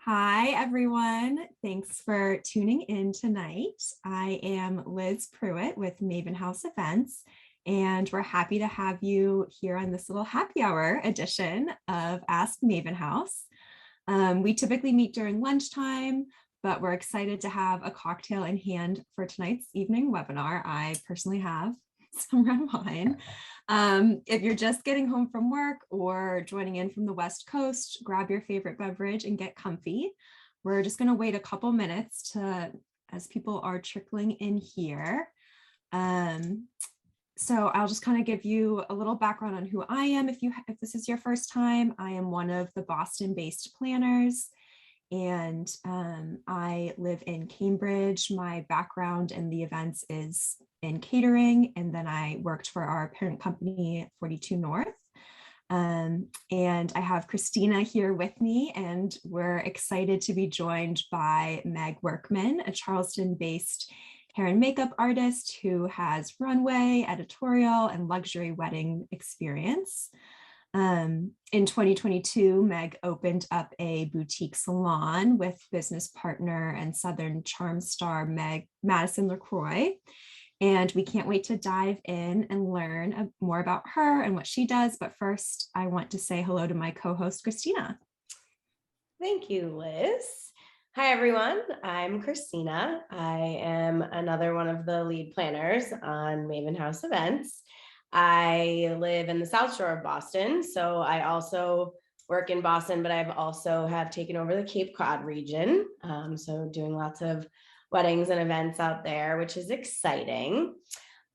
Hi, everyone. Thanks for tuning in tonight. I am Liz Pruitt with Maven House Events, and we're happy to have you here on this little happy hour edition of Ask Maven House. We typically meet during lunchtime, but we're excited to have a cocktail in hand for tonight's evening webinar. I personally have some red wine. If you're just getting home from work or joining in from the West Coast, grab your favorite beverage and get comfy. We're just going to wait a couple minutes as people are trickling in here. So I'll just kind of give you a little background on who I am. If this is your first time, I am one of the Boston-based planners, and I live in Cambridge. My background in the events is in catering, and then I worked for our parent company, 42 North. And I have Kristina here with me, and we're excited to be joined by Meg Workman, a Charleston-based hair and makeup artist who has runway, editorial, and luxury wedding experience. In 2022, Meg opened up a boutique salon with business partner and Southern charm star Madison LaCroix. And we can't wait to dive in and learn more about her and what she does. But first, I want to say hello to my co-host, Kristina. Thank you, Liz. Hi, everyone. I'm Kristina. I am another one of the lead planners on Maven House Events. I live in the South Shore of Boston, so I also work in Boston, but I've also have taken over the Cape Cod region, so doing lots of weddings and events out there, which is exciting.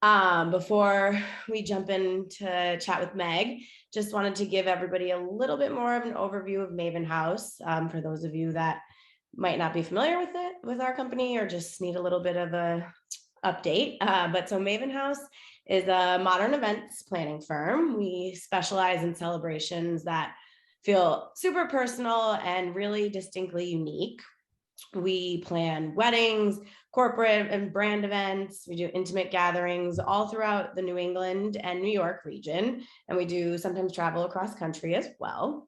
Before we jump into chat with Meg, just wanted to give everybody a little bit more of an overview of Maven House for those of you that might not be familiar with our company or just need a little bit of a update. But so Maven House is a modern events planning firm. We specialize in celebrations that feel super personal and really distinctly unique. We plan weddings, corporate and brand events. We do intimate gatherings all throughout the New England and New York region. And we do sometimes travel across country as well.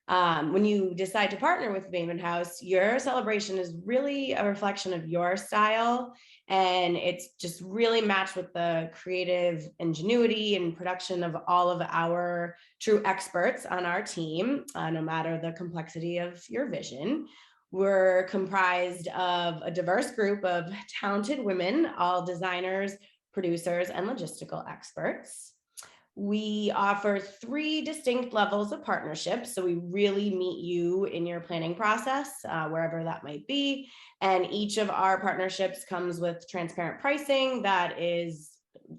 When you decide to partner with Maven House, your celebration is really a reflection of your style, and it's just really matched with the creative ingenuity and production of all of our true experts on our team, no matter the complexity of your vision. We're comprised of a diverse group of talented women, all designers, producers, and logistical experts. We offer 3 distinct levels of partnerships. So we really meet you in your planning process, wherever that might be. And each of our partnerships comes with transparent pricing that is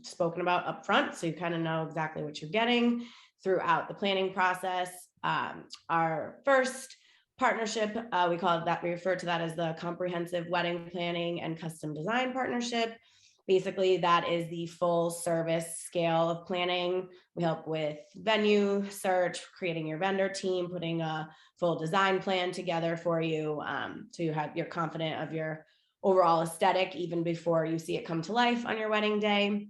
spoken about upfront. So you kind of know exactly what you're getting throughout the planning process. Our first partnership, we refer to that as the comprehensive wedding planning and custom design partnership. Basically, that is the full service scale of planning. We help with venue search, creating your vendor team, putting a full design plan together for you, so you're confident of your overall aesthetic even before you see it come to life on your wedding day.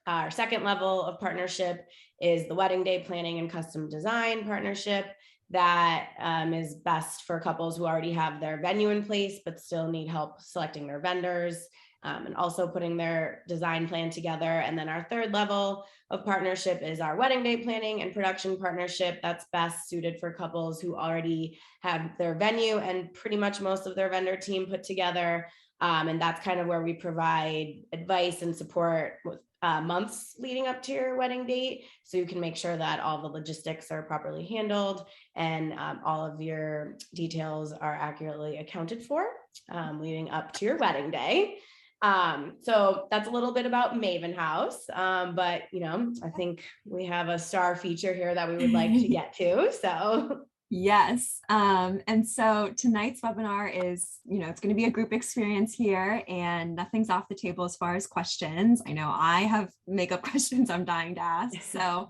Our second level of partnership is the wedding day planning and custom design partnership. That is best for couples who already have their venue in place, but still need help selecting their vendors. And also putting their design plan together. And then our third level of partnership is our wedding day planning and production partnership. That's best suited for couples who already have their venue and pretty much most of their vendor team put together. And that's kind of where we provide advice and support with months leading up to your wedding date, so you can make sure that all the logistics are properly handled and all of your details are accurately accounted for leading up to your wedding day. So that's a little bit about Maven House, but I think we have a star feature here that we would like to get to. So yes, and so tonight's webinar is, it's going to be a group experience here, and nothing's off the table as far as questions. I know I have makeup questions I'm dying to ask. So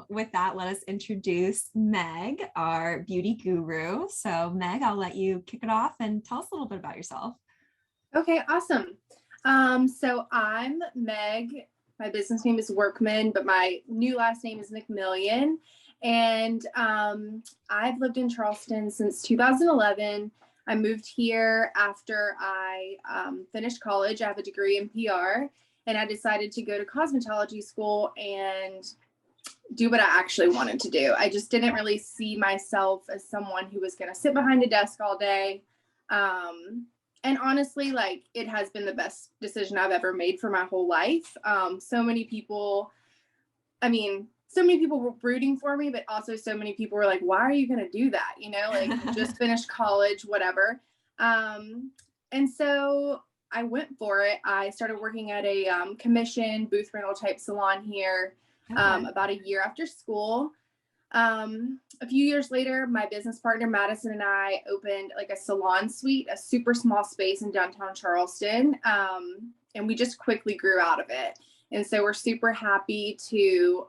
with that, let us introduce Meg, our beauty guru. So Meg, I'll let you kick it off and tell us a little bit about yourself. Okay, awesome. So I'm Meg. My business name is Workman, but my new last name is McMillian. And I've lived in Charleston since 2011. I moved here after I finished college. I have a degree in PR, and I decided to go to cosmetology school and do what I actually wanted to do. I just didn't really see myself as someone who was going to sit behind a desk all day. And honestly, like, it has been the best decision I've ever made for my whole life. So many people were rooting for me, but also so many people were like, why are you going to do that? You know, like, you just finished college, whatever. And so I went for it. I started working at a commission booth rental type salon here about a year after school. A few years later, my business partner, Madison, and I opened like a salon suite, a super small space in downtown Charleston. And we just quickly grew out of it. And so we're super happy to,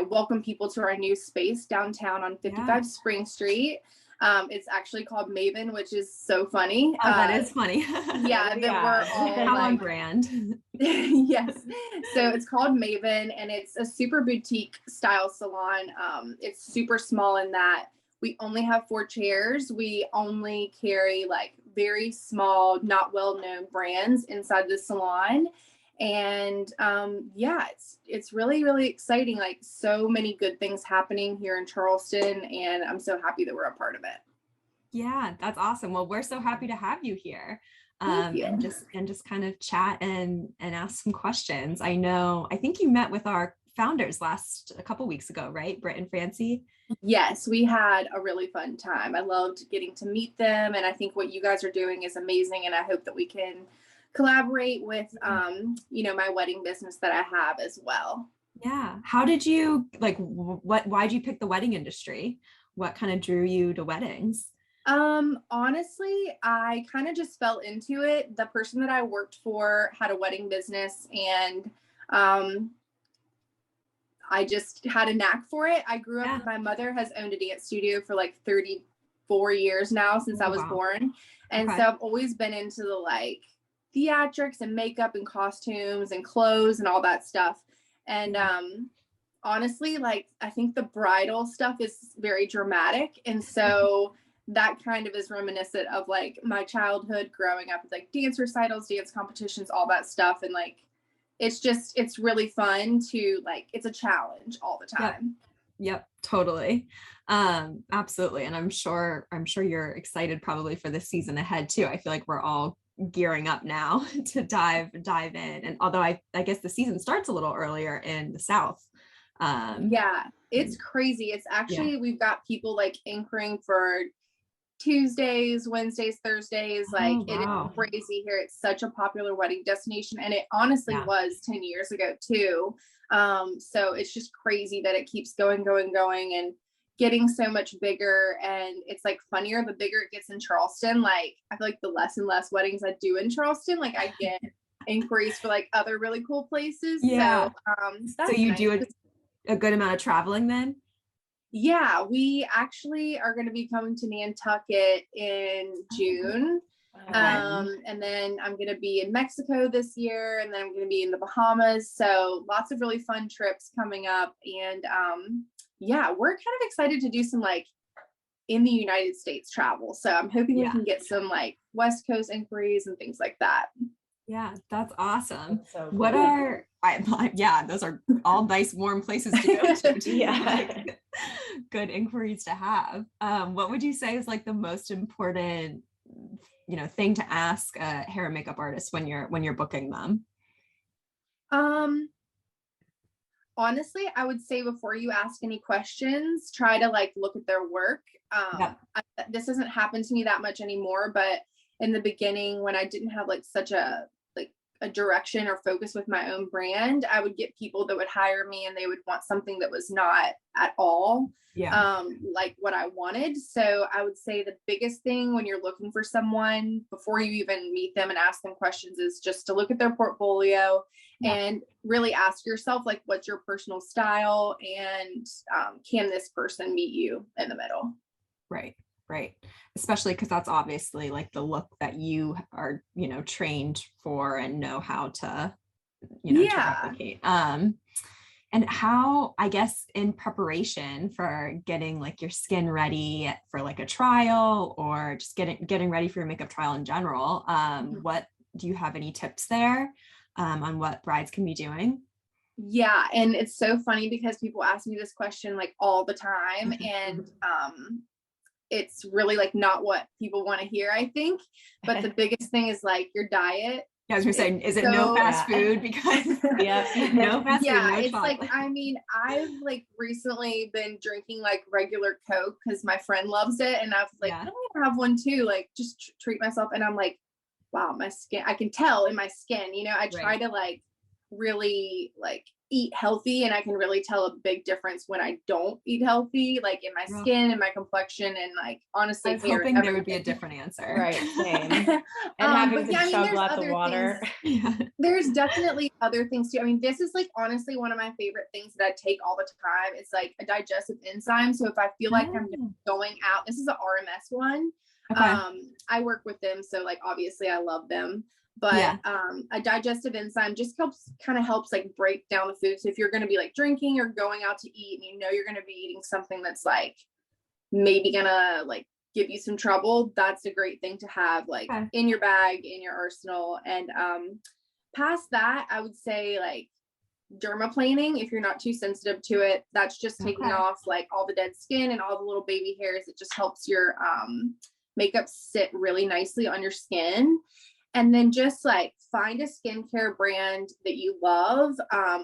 welcome people to our new space downtown on 55 Spring Street. It's actually called Maven, which is so funny. Oh, that is funny. Yeah, that we're all how on brand. Yes. So it's called Maven, and it's a super boutique style salon. It's super small in that we only have 4 chairs. We only carry like very small, not well-known brands inside the salon. And it's really, really exciting. Like, so many good things happening here in Charleston, and I'm so happy that we're a part of it. Yeah, that's awesome. Well, we're so happy to have you here. Thank you. And just kind of chat and ask some questions. I think you met with our founders a couple weeks ago, right? Britt and Francie. Yes, we had a really fun time. I loved getting to meet them, and I think what you guys are doing is amazing, and I hope that we can collaborate with my wedding business that I have as well. Yeah. How did you why'd you pick the wedding industry? What kind of drew you to weddings? Honestly, I kind of just fell into it. The person that I worked for had a wedding business, and I just had a knack for it. I grew up, my mother has owned a dance studio for like 34 years now since I was born. And so I've always been into the like theatrics and makeup and costumes and clothes and all that stuff. And honestly, like, I think the bridal stuff is very dramatic. And so that kind of is reminiscent of like my childhood growing up with like dance recitals, dance competitions, all that stuff. And like, it's really fun to like, it's a challenge all the time. Yep, totally. Absolutely. And I'm sure you're excited probably for the season ahead too. I feel like we're all gearing up now to dive in. And although I guess the season starts a little earlier in the South. It's crazy. It's actually, we've got people like anchoring for Tuesdays, Wednesdays, Thursdays. Like, it is crazy here. It's such a popular wedding destination, and it honestly was 10 years ago too. So it's just crazy that it keeps going and getting so much bigger. And it's like funnier the bigger it gets in Charleston. Like, I feel like the less and less weddings I do in Charleston, like, I get inquiries for like other really cool places. Yeah. So you do a good amount of traveling then? Yeah, we actually are going to be coming to Nantucket in June. And then I'm going to be in Mexico this year, and then I'm going to be in the Bahamas. So lots of really fun trips coming up. And we're kind of excited to do some like in the United States travel. So I'm hoping we can get some like West Coast inquiries and things like that. Yeah, that's awesome. That's so cool. What are those are all nice warm places to go to. Like, good inquiries to have. What would you say is like the most important thing to ask a hair and makeup artist when you're booking them? Honestly, I would say before you ask any questions, try to like look at their work. This doesn't happen to me that much anymore, but in the beginning, when I didn't have like such a direction or focus with my own brand, I would get people that would hire me and they would want something that was not at all like what I wanted. So I would say the biggest thing when you're looking for someone before you even meet them and ask them questions is just to look at their portfolio and really ask yourself, like, what's your personal style, and can this person meet you in the middle? Right. Especially because that's obviously like the look that you are, trained for and know how to, to replicate. And how, I guess, in preparation for getting like your skin ready for like a trial or just getting ready for your makeup trial in general, what do you have any tips there on what brides can be doing? Yeah, and it's so funny because people ask me this question like all the time, and it's really like not what people want to hear, I think. But the biggest thing is like your diet. Yeah, I was gonna say, is it no fast food? Because no fast food, no it's chocolate. like, I mean, I've like recently been drinking like regular Coke because my friend loves it, and I was like, I don't have one too, like just treat myself. And I'm like, wow, my skin, I can tell in my skin, you know, I try to like really like eat healthy, and I can really tell a big difference when I don't eat healthy, like in my skin and my complexion, and like honestly, I was hoping there would be a different answer. Right, same. And having to chug lots of water. There's definitely other things too. I mean, this is like honestly one of my favorite things that I take all the time. It's like a digestive enzyme. So if I feel like I'm going out, this is an RMS one. I work with them, so like obviously I love them. But a digestive enzyme just helps like break down the food. So if you're going to be like drinking or going out to eat, and you know you're going to be eating something that's like maybe gonna like give you some trouble, that's a great thing to have like in your bag, in your arsenal. And past that, I would say like dermaplaning, if you're not too sensitive to it. That's just taking off like all the dead skin and all the little baby hairs. It just helps your makeup sit really nicely on your skin. And then just like find a skincare brand that you love,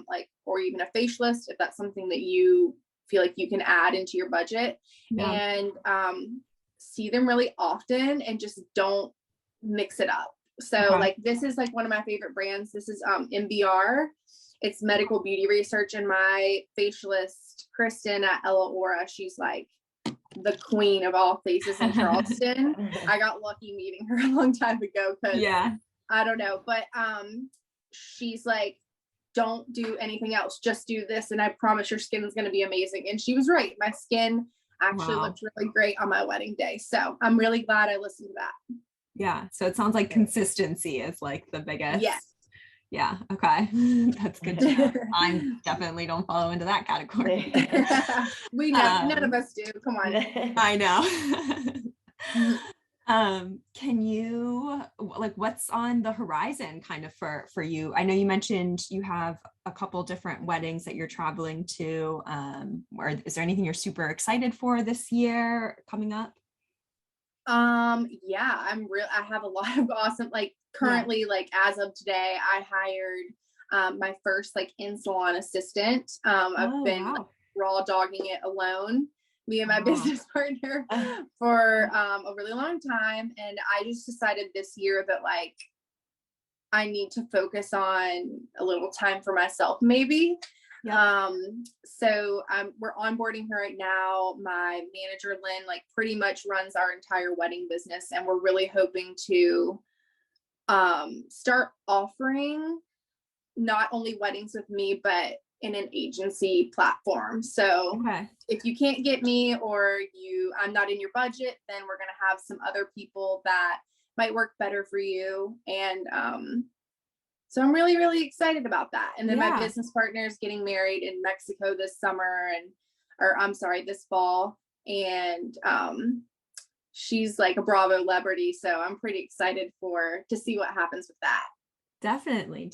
like, or even a facialist, if that's something that you feel like you can add into your budget, and see them really often, and just don't mix it up. So like, this is like one of my favorite brands. This is MBR. It's medical beauty research, and my facialist, Kristina Kuusik, she's like the queen of all faces in Charleston. I got lucky meeting her a long time ago because I don't know, but she's like, don't do anything else, just do this, and I promise your skin is going to be amazing. And she was right. My skin actually looked really great on my wedding day, so I'm really glad I listened to that. Yeah, so it sounds like consistency is like the biggest. Yeah. Okay. That's good to know. I definitely don't follow into that category. We know, none of us do. Come on. I know. Can you, like, what's on the horizon kind of for you? I know you mentioned you have a couple different weddings that you're traveling to. Or is there anything you're super excited for this year coming up? I have a lot of awesome, like currently, like as of today, I hired my first like in-salon assistant. I've been like, raw dogging it alone, me and my business partner, for a really long time. And I just decided this year that like I need to focus on a little time for myself, maybe. So we're onboarding her right now. My manager, Lynn, like pretty much runs our entire wedding business. And we're really hoping to start offering not only weddings with me, but in an agency platform. So if you can't get me, or I'm not in your budget, then we're going to have some other people that might work better for you. And so I'm really, really excited about that. And then my business partner is getting married in Mexico this fall. And she's like a Bravo celebrity. So I'm pretty excited to see what happens with that. Definitely.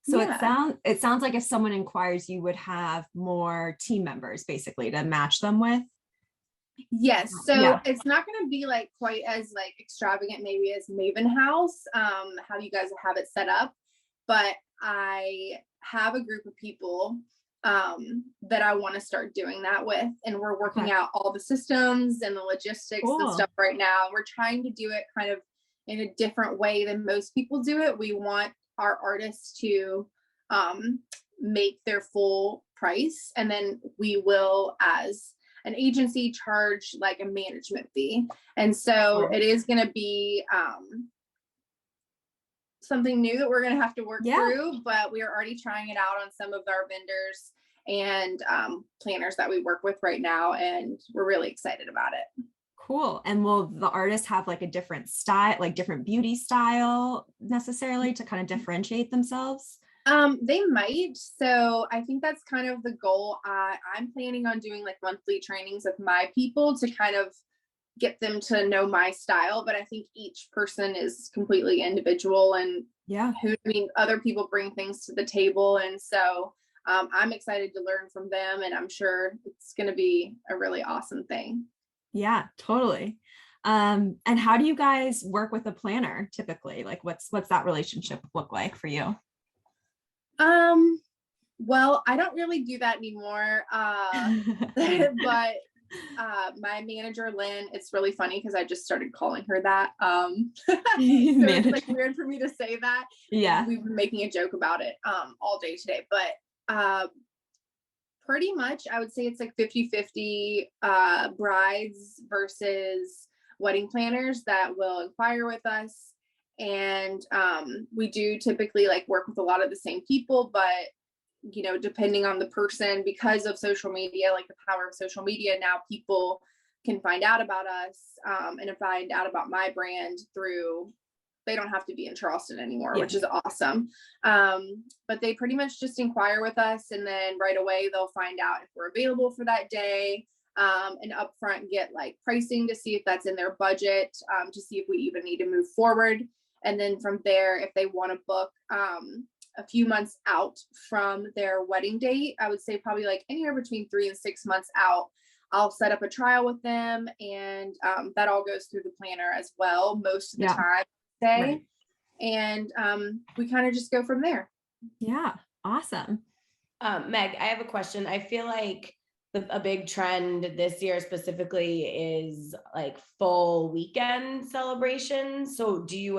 So it sounds like if someone inquires, you would have more team members basically to match them with. Yes. So it's not going to be like quite as like extravagant maybe as Maven House, how you guys have it set up, but I have a group of people that I want to start doing that with, and we're working out all the systems and the logistics and stuff right now. We're trying to do it kind of in a different way than most people do it. We want our artists to make their full price, and then we will, as an agency, charge like a management fee. And so it is going to be something new that we're going to have to work through, but we are already trying it out on some of our vendors and planners that we work with right now, and we're really excited about it. Cool. And will the artists have like a different style, like different beauty style necessarily to kind of differentiate themselves? They might. So I think that's kind of the goal. I'm planning on doing like monthly trainings with my people to kind of get them to know my style, but I think each person is completely individual, and other people bring things to the table. And so I'm excited to learn from them, and I'm sure it's going to be a really awesome thing. Yeah, totally. And how do you guys work with a planner typically? Like what's that relationship look like for you? Well, I don't really do that anymore. But my manager, Lynn, it's really funny because I just started calling her that. So it's like weird for me to say that. Yeah. We've been making a joke about it all day today, but pretty much I would say it's like 50-50 brides versus wedding planners that will inquire with us. And we do typically like work with a lot of the same people, but depending on the person, because of social media, like the power of social media, now people can find out about us and find out about my brand through, they don't have to be in Charleston anymore, which is awesome. But they pretty much just inquire with us, and then right away they'll find out if we're available for that day, and upfront get like pricing to see if that's in their budget, to see if we even need to move forward. And then from there, if they want to book a few months out from their wedding date, I would say probably like anywhere between 3 and 6 months out, I'll set up a trial with them, and that all goes through the planner as well most of the time. Right. And we kind of just go from there. Yeah, awesome. Meg, I have a question. I feel like a big trend this year specifically is like full weekend celebrations. So do you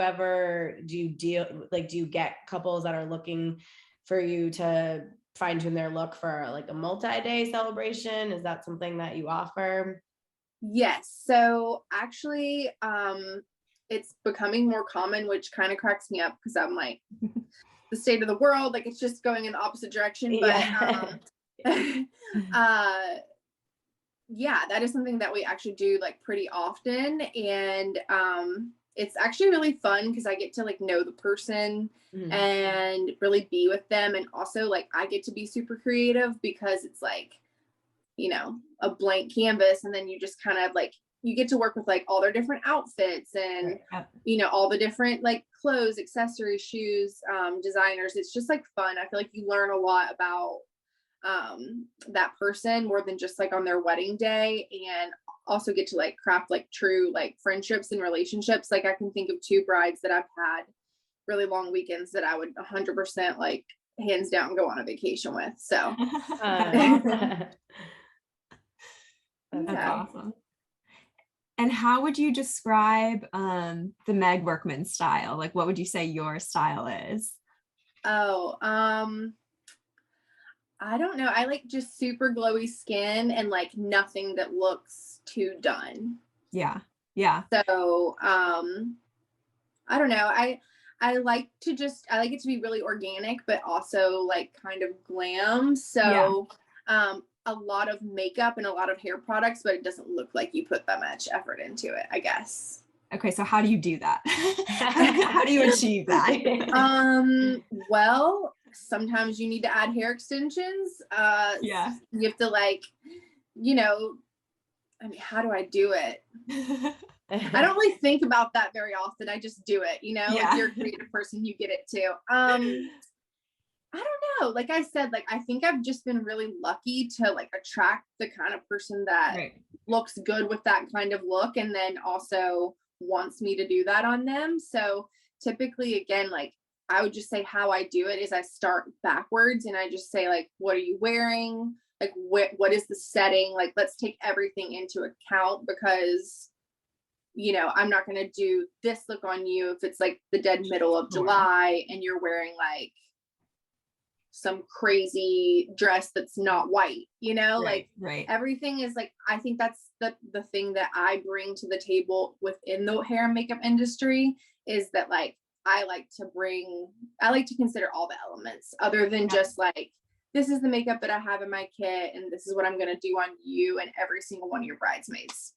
get couples that are looking for you to fine tune their look for like a multi-day celebration? Is that something that you offer? Yes. So actually, it's becoming more common, which kind of cracks me up because I'm like, the state of the world, like it's just going in the opposite direction. But yeah, that is something that we actually do like pretty often. And it's actually really fun because I get to like know the person and really be with them. And also like I get to be super creative because it's like, a blank canvas, and then you just kind of like, you get to work with like all their different outfits and, all the different like clothes, accessories, shoes, designers. It's just like fun. I feel like you learn a lot about that person more than just like on their wedding day, and also get to like craft like true like friendships and relationships. Like I can think of 2 brides that I've had really long weekends that I would 100% like hands down go on a vacation with. So that's awesome. And how would you describe the Meg Workman style? Like, what would you say your style is? Oh, I don't know. I like just super glowy skin and like nothing that looks too done. Yeah. So, I don't know. I like it to be really organic, but also like kind of glam. So, a lot of makeup and a lot of hair products, but it doesn't look like you put that much effort into it, I guess. Okay. So how do you do that? How do you achieve that? Well, sometimes you need to add hair extensions. You have to like, I mean, how do I do it? I don't really think about that very often. I just do it, If you're a creative person, you get it too. I don't know. Like I said, like, I think I've just been really lucky to like attract the kind of person that looks good with that kind of look, and then also wants me to do that on them. So typically, again, like I would just say how I do it is I start backwards and I just say like, what are you wearing? Like, what is the setting? Like, let's take everything into account, because I'm not going to do this look on you if it's like the dead middle of July and you're wearing like some crazy dress that's not white, like everything is like, I think that's the thing that I bring to the table within the hair and makeup industry, is that like, I like to consider all the elements other than just like, this is the makeup that I have in my kit and this is what I'm going to do on you and every single one of your bridesmaids.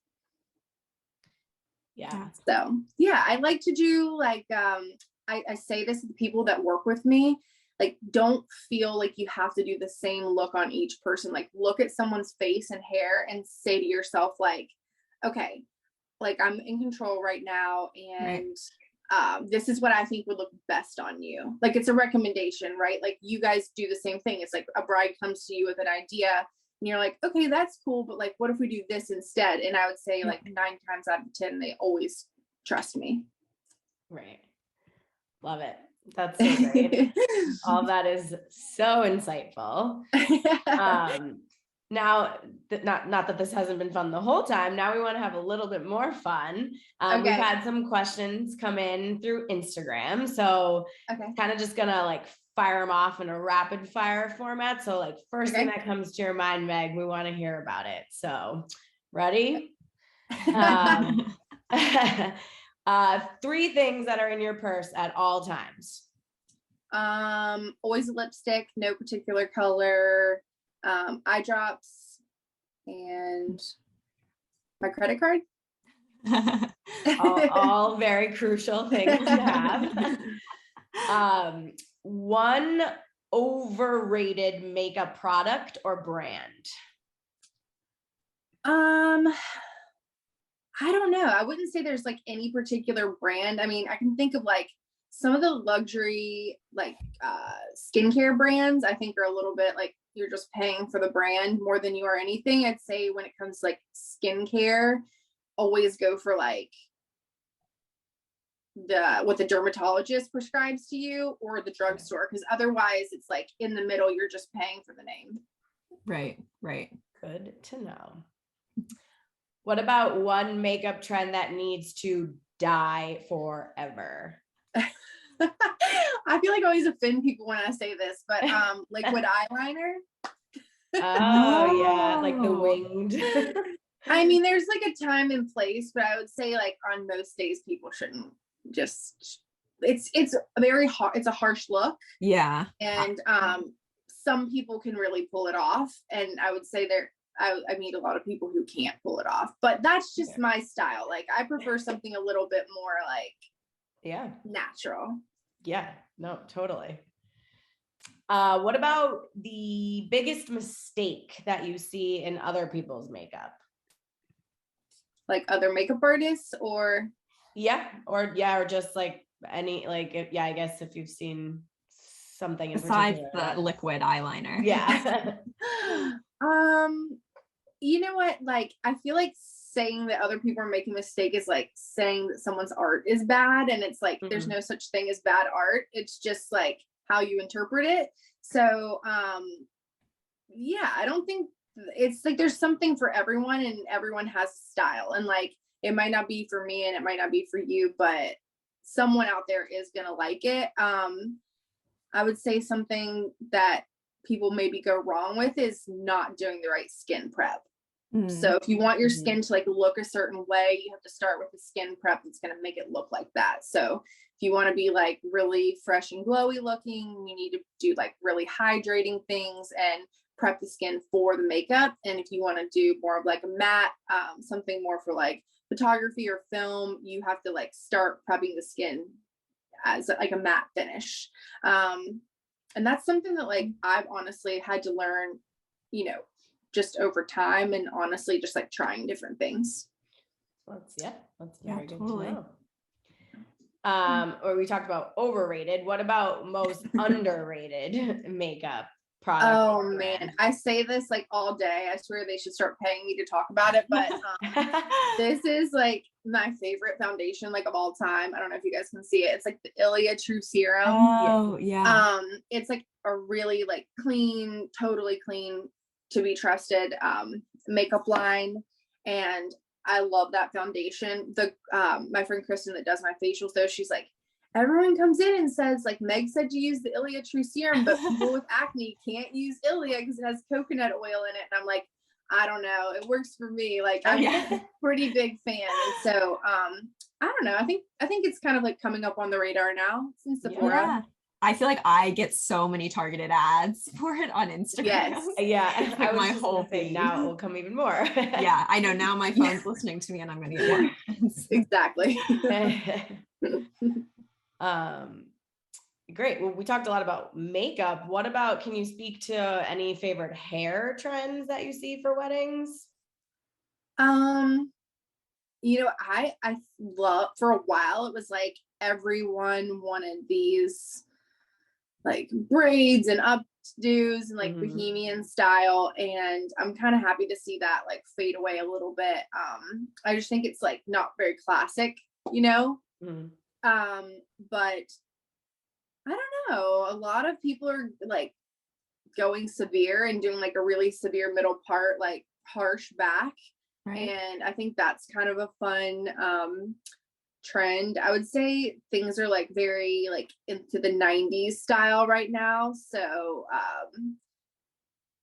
So I like to do like, I say this to the people that work with me. like, don't feel like you have to do the same look on each person. Like, look at someone's face and hair and say to yourself, like, okay, like, I'm in control right now. And this is what I think would look best on you. Like, it's a recommendation, right? Like, you guys do the same thing. It's like a bride comes to you with an idea and you're like, okay, that's cool, but like, what if we do this instead? And I would say like 9 times out of 10, they always trust me. Right. Love it. That's so great. All that is so insightful. Now, not that this hasn't been fun the whole time. Now we want to have a little bit more fun. Okay. We've had some questions come in through Instagram. So kind of just gonna like fire them off in a rapid fire format. So like first thing that comes to your mind, Meg, we want to hear about it. So ready? 3 things that are in your purse at all times. Always lipstick, no particular color, eye drops, and my credit card. all very crucial things to have. One overrated makeup product or brand? I don't know. I wouldn't say there's like any particular brand. I mean, I can think of like some of the luxury like skincare brands, I think are a little bit like you're just paying for the brand more than you are anything. I'd say when it comes to like skincare, always go for like what the dermatologist prescribes to you or the drugstore, because otherwise it's like in the middle, you're just paying for the name. Right. Good to know. What about one makeup trend that needs to die forever? I feel like I always offend people when I say this, but liquid eyeliner. Oh yeah, like the winged. I mean, there's like a time and place, but I would say like on most days people shouldn't just, it's very hard. It's a harsh look. Yeah. And some people can really pull it off. And I would say I meet a lot of people who can't pull it off, but that's just my style. Like I prefer something a little bit more like natural. Yeah, no, totally. What about the biggest mistake that you see in other people's makeup? Like other makeup artists or? Or just like any, like, I guess if you've seen something in besides particular. the liquid eyeliner. Yeah. You know what? Like, I feel like saying that other people are making a mistake is like saying that someone's art is bad. And it's like, there's no such thing as bad art. It's just like how you interpret it. So, I don't think it's like, there's something for everyone and everyone has style, and like, it might not be for me and it might not be for you, but someone out there is going to like it. I would say something that people maybe go wrong with is not doing the right skin prep. So if you want your skin to like look a certain way, you have to start with a skin prep that's going to make it look like that. So if you want to be like really fresh and glowy looking, you need to do like really hydrating things and prep the skin for the makeup. And if you want to do more of like a matte, something more for like photography or film, you have to like start prepping the skin as like a matte finish. And that's something that like I've honestly had to learn, just over time, and honestly just like trying different things. That's very good to know. Or we talked about overrated. What about most underrated makeup product? Oh man, I say this like all day. I swear they should start paying me to talk about it, but this is like my favorite foundation like of all time. I don't know if you guys can see it. It's like the Ilia True Serum. Oh yeah. It's like a really like clean, totally clean, to be trusted makeup line, and I love that foundation. My friend Kristen that does my facials though, she's like, everyone comes in and says like, Meg said to use the Ilia True Serum, but people with acne can't use Ilia because it has coconut oil in it. And I'm like, I don't know, it works for me. Like I'm a pretty big fan. And so I don't know, I think it's kind of like coming up on the radar now since Sephora. Yeah. I feel like I get so many targeted ads for it on Instagram. Yes. Yeah. Like my whole thing now it will come even more. Yeah, I know now my phone's listening to me and I'm gonna get more. Great. Well, we talked a lot about makeup. What about, can you speak to any favorite hair trends that you see for weddings? I love, for a while, it was like everyone wanted these like braids and updos and like bohemian style. And I'm kind of happy to see that like fade away a little bit. I just think it's like not very classic, but I don't know. A lot of people are like going severe and doing like a really severe middle part, like harsh back. Right. And I think that's kind of a fun trend. I would say things are like very like into the 90s style right now. So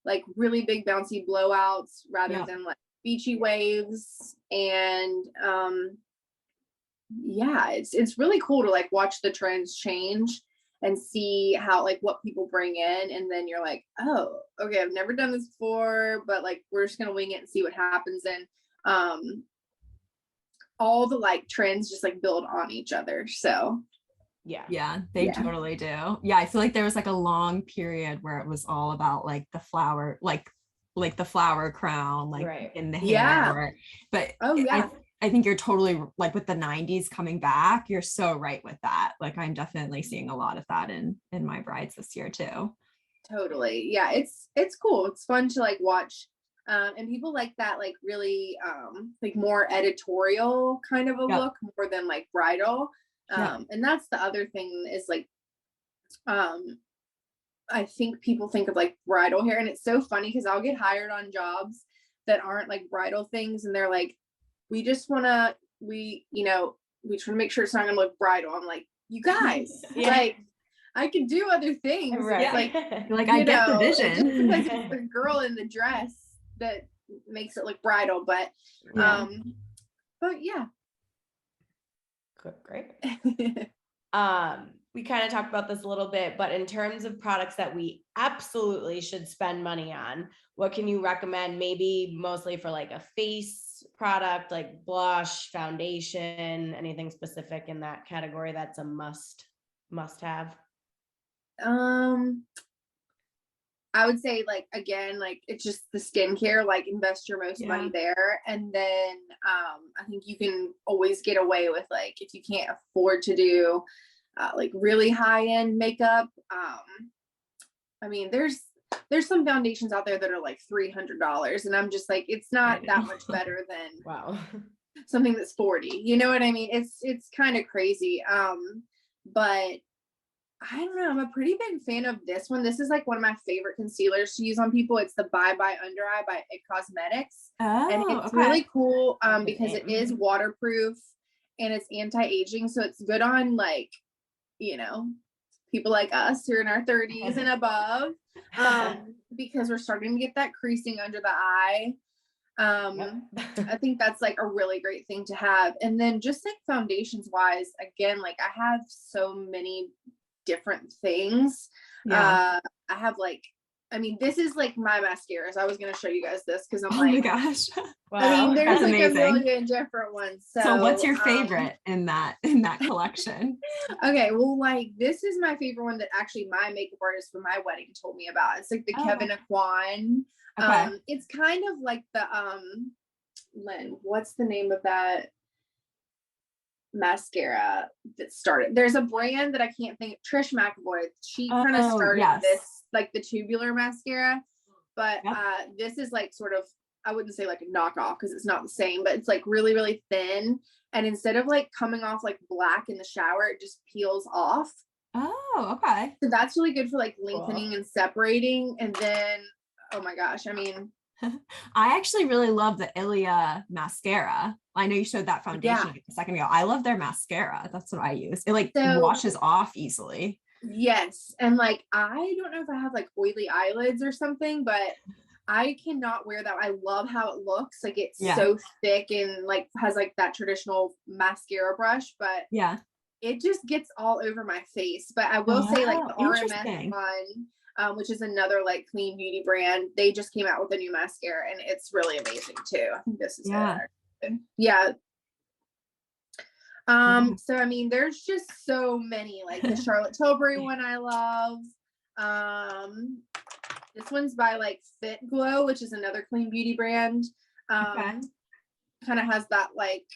like really big bouncy blowouts rather than like beachy waves. And it's really cool to like watch the trends change and see how like what people bring in, and then you're like, oh, okay, I've never done this before, but like we're just gonna wing it and see what happens. And all the like trends just like build on each other. So they totally do. I feel like there was like a long period where it was all about like the flower, like the flower crown, like in the hair. But I think you're totally like with the 90s coming back, you're so right with that. Like I'm definitely seeing a lot of that in my brides this year too. Totally. Yeah, it's cool. It's fun to like watch. And people like that, like really like more editorial kind of a look more than like bridal. And that's the other thing is like I think people think of like bridal hair, and it's so funny because I'll get hired on jobs that aren't like bridal things, and they're like, we try to make sure it's not gonna look bridal. I'm like, you guys, like I can do other things. Right. Like I get the vision. Just because it's the girl in the dress that makes it look bridal, but yeah. Great. We kind of talked about this a little bit, but in terms of products that we absolutely should spend money on, what can you recommend? Maybe mostly for like a face product, like blush, foundation, anything specific in that category that's a must have? I would say like, again, like it's just the skincare, like invest your most money there. And then I think you can always get away with like, if you can't afford to do like really high end makeup. I mean, there's some foundations out there that are like $300, and I'm just like, it's not that much better than something that's $40. You know what I mean? It's kind of crazy. But I don't know. I'm a pretty big fan of this one. This is like one of my favorite concealers to use on people. It's the Bye Bye Under Eye by It Cosmetics. And it's really cool because it is waterproof and it's anti-aging. So it's good on like, people like us who are in our 30s and above, because we're starting to get that creasing under the eye. I think that's like a really great thing to have. And then just like foundations wise, again, like I have so many different things. I have like, I mean, this is like my mascaras. I was going to show you guys this because I'm like, my gosh. Wow. I mean, there's That's like amazing. a million different ones. So what's your favorite in that collection? Okay, well, like this is my favorite one that actually my makeup artist for my wedding told me about. It's like the Kevin Aquan. It's kind of like the Lynn, what's the name of that mascara that started? There's a brand that I can't think. Trish McAvoy. She kind of started this, like the tubular mascara, but this is like sort of, I wouldn't say like a knockoff because it's not the same, but it's like really, really thin. And instead of like coming off like black in the shower, it just peels off. Oh, okay. So that's really good for like lengthening and separating. And then, oh my gosh, I mean, I actually really love the Ilia mascara. I know you showed that foundation a second ago. I love their mascara. That's what I use. It like washes off easily. Yes. And like, I don't know if I have like oily eyelids or something, but I cannot wear that. I love how it looks. Like it's so thick and like has like that traditional mascara brush, but it just gets all over my face. But I will say like the RMS one, which is another like clean beauty brand, they just came out with a new mascara and it's really amazing too. I think this is it. So I mean, there's just so many, like the Charlotte Tilbury one I love. This one's by like Fit Glow, which is another clean beauty brand. Okay. Kind of has that like,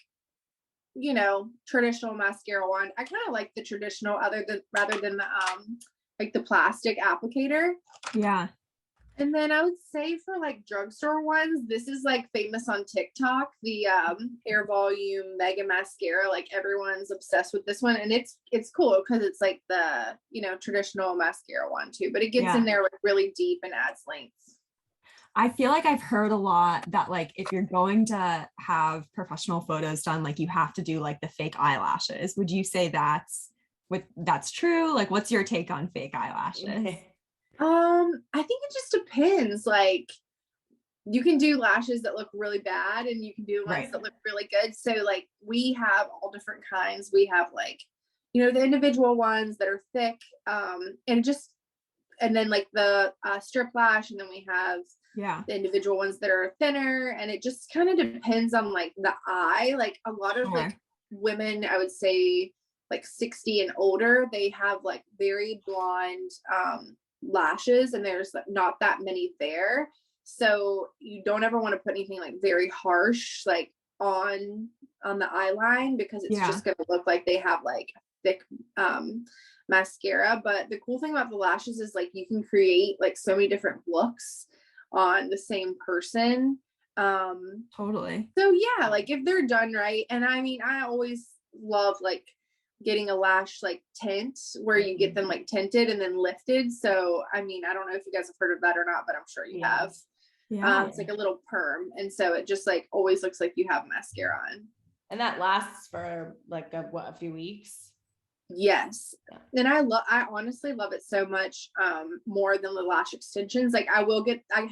you know, traditional mascara one. I kind of like the traditional rather than the like the plastic applicator. Yeah. And then I would say for like drugstore ones, this is like famous on TikTok, the Air Volume Mega Mascara. Like everyone's obsessed with this one, and it's cool because it's like the, you know, traditional mascara one too, but it gets in there like really deep and adds length. I feel like I've heard a lot that like if you're going to have professional photos done, like you have to do like the fake eyelashes. Would you say that's true? Like, what's your take on fake eyelashes? I think it just depends. Like you can do lashes that look really bad and you can do ones that look really good. So like we have all different kinds. We have like, you know, the individual ones that are thick, and then like the strip lash, and then we have the individual ones that are thinner, and it just kind of depends on like the eye. Like a lot of like women, I would say like 60 and older, they have like very blonde lashes, and there's not that many there, so you don't ever want to put anything like very harsh like on the eye line, because it's just going to look like they have like thick mascara. But the cool thing about the lashes is like you can create like so many different looks on the same person. Totally. So yeah, like if they're done right, and I mean I always love like getting a lash like tint where you get them like tinted and then lifted. So I mean, I don't know if you guys have heard of that or not, but I'm sure you have. It's like a little perm, and so it just like always looks like you have mascara on. And that lasts for like a few weeks. Yes. And I honestly love it so much more than the lash extensions. Like I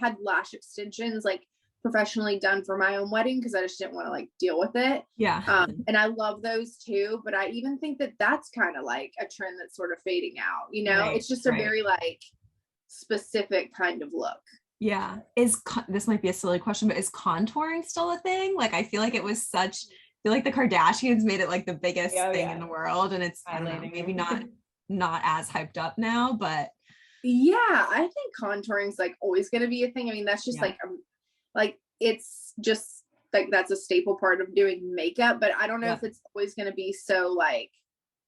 had lash extensions like professionally done for my own wedding because I just didn't want to like deal with it. And I love those too, but I even think that that's kind of like a trend that's sort of fading out, you know. It's just a very like specific kind of look. This might be a silly question, but is contouring still a thing? Like I feel like it was I feel like the Kardashians made it like the biggest thing in the world, and it's I don't know, maybe not as hyped up now, but I think contouring is like always going to be a thing. I mean, that's just like it's just like that's a staple part of doing makeup, but I don't know if it's always going to be so like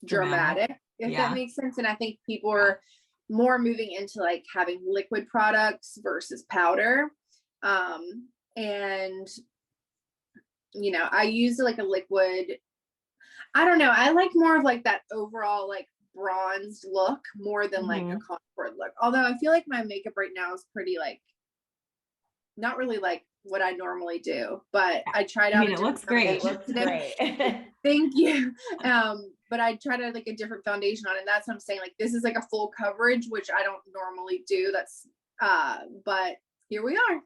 dramatic, if that makes sense. And I think people are more moving into like having liquid products versus powder. And you know, I use like a liquid. I don't know. I like more of like that overall like bronzed look more than like a contoured look. Although I feel like my makeup right now is pretty like not really like what I normally do, but I tried out. It looks great. It looks great. Thank you. But I tried out like a different foundation on it. And that's what I'm saying. Like this is like a full coverage, which I don't normally do. That's but here we are.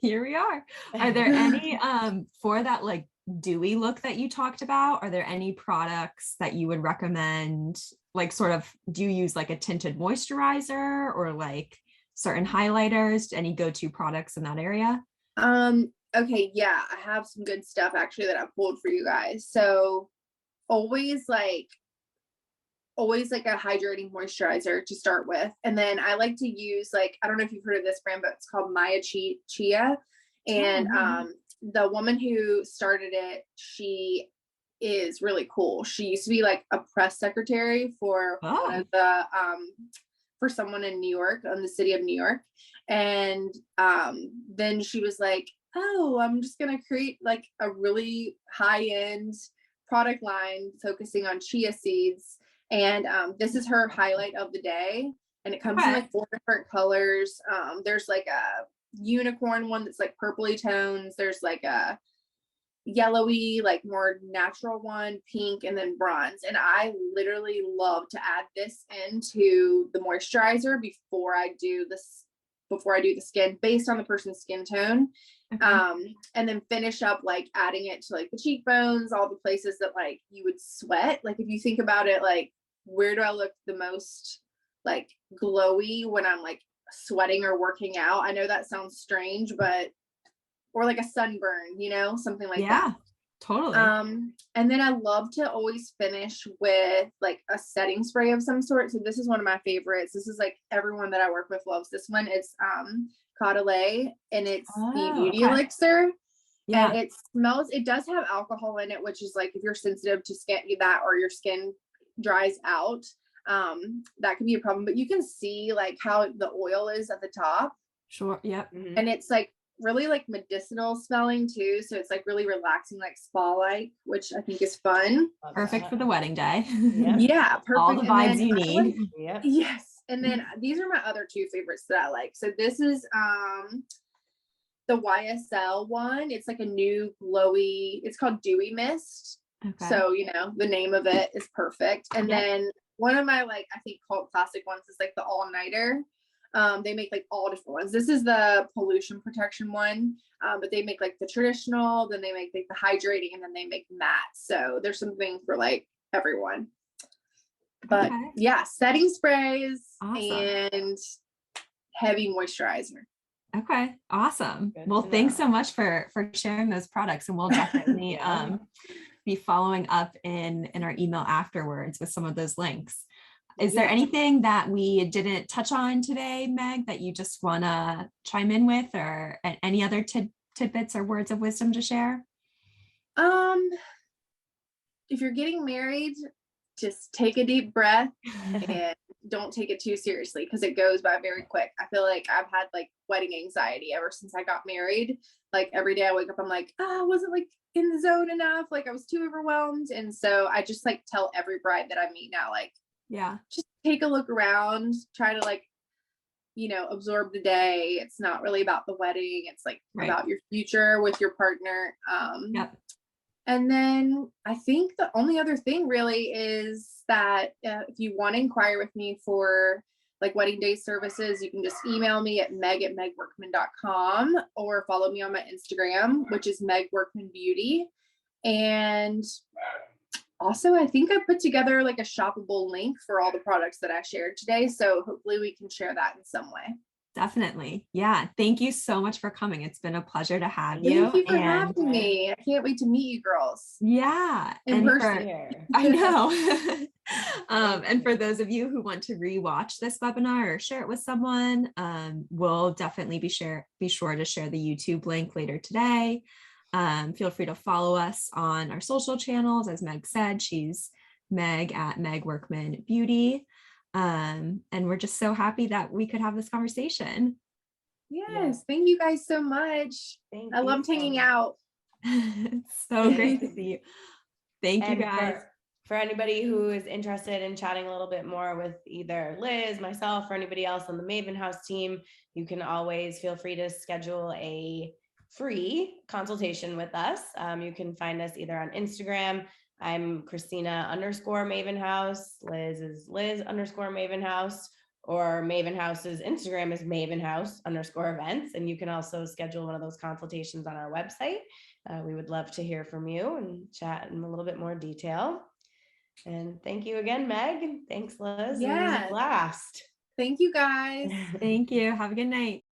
Here we are. Are there any for that like dewy look that you talked about? Are there any products that you would recommend? Like sort of, do you use like a tinted moisturizer or like certain highlighters? Any go-to products in that area? Okay, yeah, I have some good stuff actually that I've pulled for you guys. So always like a hydrating moisturizer to start with. And then I like to use like, I don't know if you've heard of this brand, but it's called Maya Chia. And the woman who started it, she is really cool. She used to be like a press secretary for one of the for someone in New York, in the city of New York. And then she was like, oh, I'm just gonna create like a really high-end product line focusing on chia seeds. And this is her highlight of the day. And it comes in like 4 different colors. There's like a unicorn one that's like purpley tones. There's like a yellowy, like more natural one, pink, and then bronze. And I literally love to add this into the moisturizer before I do the skin based on the person's skin tone. And then finish up like adding it to like the cheekbones, all the places that like you would sweat. Like if you think about it, like where do I look the most like glowy when I'm like sweating or working out? I know that sounds strange, but or like a sunburn, you know, something like that. Totally. And then I love to always finish with like a setting spray of some sort. So this is one of my favorites. This is like everyone that I work with loves this one. It's Caudalie, and it's the beauty elixir. Yeah. And it does have alcohol in it, which is like if you're sensitive to skin that or your skin dries out, that could be a problem. But you can see like how the oil is at the top. Sure. Yep. Mhm. And it's like really like medicinal smelling too. So it's like really relaxing, like spa-like, which I think is fun. Love Perfect that. for the wedding day. Yeah. Yeah, perfect. All the And vibes then you I need. like- Yep. Yes. And then these are my other two favorites that I like. So this is the YSL one. It's like a new glowy, it's called Dewy Mist. Okay. So, you know, the name of it is perfect. And Yep. then one of my like, I think cult classic ones is like the All Nighter. They make like all different ones. This is the pollution protection one, but they make like the traditional, then they make like the hydrating, and then they make matte. So there's something for like everyone. But Okay. yeah, setting sprays Awesome. and heavy moisturizer. Okay. Awesome. Good Well, to thanks know. so much for sharing those products, and we'll definitely Yeah. be following up in our email afterwards with some of those links. Is there Yeah. anything that we didn't touch on today, Meg, that you just want to chime in with, or any other tidbits or words of wisdom to share? If you're getting married, just take a deep breath and don't take it too seriously, because it goes by very quick. I feel like I've had like wedding anxiety ever since I got married. Like every day I wake up, I'm like, I wasn't like in the zone enough. Like I was too overwhelmed. And so I just like tell every bride that I meet now, like, Yeah. just take a look around, try to like, you know, absorb the day. It's not really about the wedding. It's like Right. about your future with your partner. Yep. And then I think the only other thing really is that if you want to inquire with me for like wedding day services, you can just email me at meg@megworkman.com or follow me on my Instagram, which is Meg Workman Beauty. And also, I think I put together like a shoppable link for all the products that I shared today. So hopefully we can share that in some way. Definitely. Yeah. Thank you so much for coming. It's been a pleasure to have you. Thank you for And having me. I can't wait to meet you girls yeah. in And person. Here. I know. And for those of you who want to rewatch this webinar or share it with someone, we'll definitely be sure to share the YouTube link later today. Feel free to follow us on our social channels. As Meg said, she's Meg at Meg Workman Beauty. And we're just so happy that we could have this conversation. Yes. Thank you guys so much. Thank I you loved so hanging much. out. It's so great to see you. Thank you And guys. for anybody who is interested in chatting a little bit more with either Liz, myself, or anybody else on the Maven House team, you can always feel free to schedule a free consultation with us. You can find us either on Instagram. I'm Kristina_Maven House. Liz is Liz_Maven House, or Maven House's Instagram is Maven House_events. And you can also schedule one of those consultations on our website. We would love to hear from you and chat in a little bit more detail. And thank you again, Meg. Thanks, Liz. It was Yeah. a blast. Thank you guys. Thank you. Have a good night.